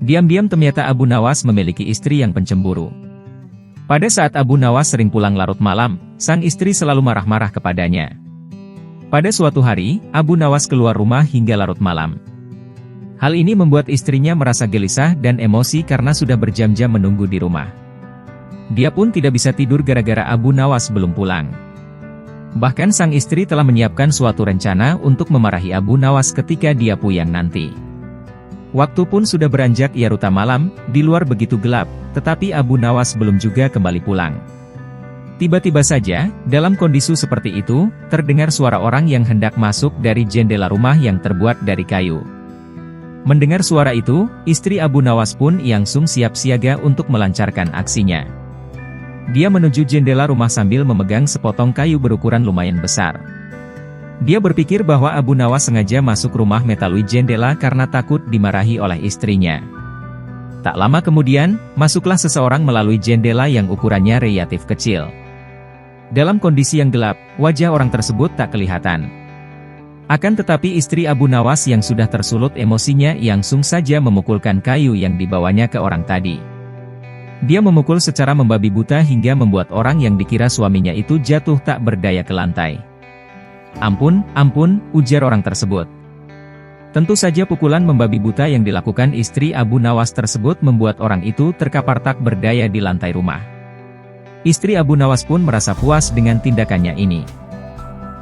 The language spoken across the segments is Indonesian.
Diam-diam ternyata Abu Nawas memiliki istri yang pencemburu. Pada saat Abu Nawas sering pulang larut malam, sang istri selalu marah-marah kepadanya. Pada suatu hari, Abu Nawas keluar rumah hingga larut malam. Hal ini membuat istrinya merasa gelisah dan emosi karena sudah berjam-jam menunggu di rumah. Dia pun tidak bisa tidur gara-gara Abu Nawas belum pulang. Bahkan sang istri telah menyiapkan suatu rencana untuk memarahi Abu Nawas ketika dia puyang nanti. Waktu pun sudah beranjak larut malam, di luar begitu gelap, tetapi Abu Nawas belum juga kembali pulang. Tiba-tiba saja, dalam kondisi seperti itu, terdengar suara orang yang hendak masuk dari jendela rumah yang terbuat dari kayu. Mendengar suara itu, istri Abu Nawas pun langsung siap siaga untuk melancarkan aksinya. Dia menuju jendela rumah sambil memegang sepotong kayu berukuran lumayan besar. Dia berpikir bahwa Abu Nawas sengaja masuk rumah melalui jendela karena takut dimarahi oleh istrinya. Tak lama kemudian, masuklah seseorang melalui jendela yang ukurannya relatif kecil. Dalam kondisi yang gelap, wajah orang tersebut tak kelihatan. Akan tetapi istri Abu Nawas yang sudah tersulut emosinya langsung saja memukulkan kayu yang dibawanya ke orang tadi. Dia memukul secara membabi buta hingga membuat orang yang dikira suaminya itu jatuh tak berdaya ke lantai. "Ampun, ampun," ujar orang tersebut. Tentu saja pukulan membabi buta yang dilakukan istri Abu Nawas tersebut membuat orang itu terkapar tak berdaya di lantai rumah. Istri Abu Nawas pun merasa puas dengan tindakannya ini.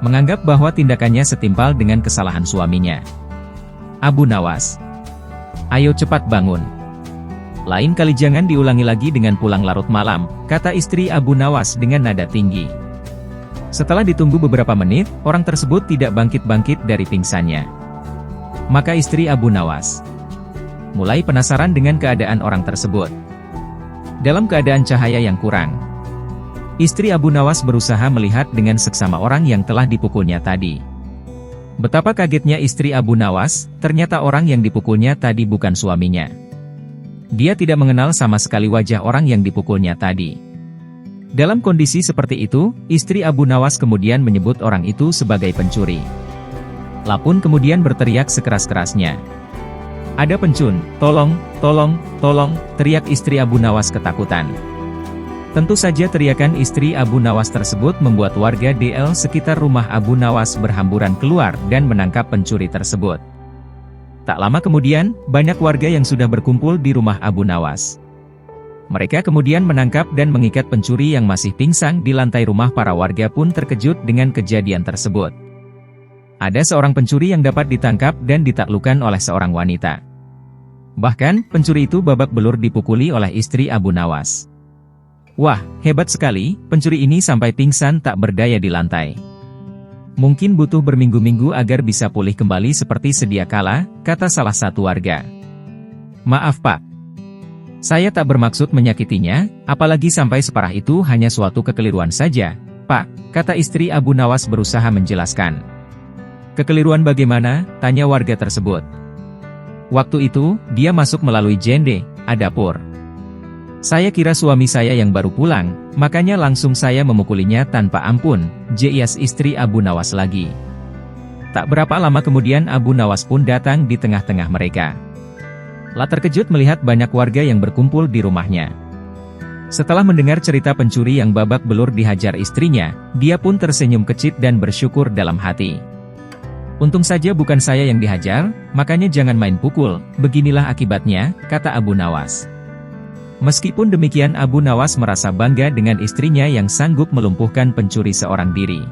Menganggap bahwa tindakannya setimpal dengan kesalahan suaminya. "Abu Nawas, ayo cepat bangun. Lain kali jangan diulangi lagi dengan pulang larut malam," kata istri Abu Nawas dengan nada tinggi. Setelah ditunggu beberapa menit, orang tersebut tidak bangkit-bangkit dari pingsannya. Maka istri Abu Nawas mulai penasaran dengan keadaan orang tersebut. Dalam keadaan cahaya yang kurang, istri Abu Nawas berusaha melihat dengan seksama orang yang telah dipukulnya tadi. Betapa kagetnya istri Abu Nawas, ternyata orang yang dipukulnya tadi bukan suaminya. Dia tidak mengenal sama sekali wajah orang yang dipukulnya tadi. Dalam kondisi seperti itu, istri Abu Nawas kemudian menyebut orang itu sebagai pencuri. Lapun kemudian berteriak sekeras-kerasnya. "Ada pencuri, tolong, tolong, tolong," teriak istri Abu Nawas ketakutan. Tentu saja teriakan istri Abu Nawas tersebut membuat warga DL sekitar rumah Abu Nawas berhamburan keluar dan menangkap pencuri tersebut. Tak lama kemudian, banyak warga yang sudah berkumpul di rumah Abu Nawas. Mereka kemudian menangkap dan mengikat pencuri yang masih pingsan di lantai rumah. Para warga pun terkejut dengan kejadian tersebut. Ada seorang pencuri yang dapat ditangkap dan ditaklukkan oleh seorang wanita. Bahkan, pencuri itu babak belur dipukuli oleh istri Abu Nawas. Wah, hebat sekali, pencuri ini sampai pingsan tak berdaya di lantai. Mungkin butuh berminggu-minggu agar bisa pulih kembali seperti sedia kala, kata salah satu warga. Maaf Pak. Saya tak bermaksud menyakitinya, apalagi sampai separah itu, hanya suatu kekeliruan saja, Pak, kata istri Abu Nawas berusaha menjelaskan. Kekeliruan bagaimana? Tanya warga tersebut. Waktu itu, dia masuk melalui jendela dapur. Saya kira suami saya yang baru pulang, makanya langsung saya memukulinya tanpa ampun, jelas istri Abu Nawas lagi. Tak berapa lama kemudian Abu Nawas pun datang di tengah-tengah mereka. Lah terkejut melihat banyak warga yang berkumpul di rumahnya. Setelah mendengar cerita pencuri yang babak belur dihajar istrinya, dia pun tersenyum kecil dan bersyukur dalam hati. Untung saja bukan saya yang dihajar, makanya jangan main pukul, beginilah akibatnya, kata Abu Nawas. Meskipun demikian Abu Nawas merasa bangga dengan istrinya yang sanggup melumpuhkan pencuri seorang diri.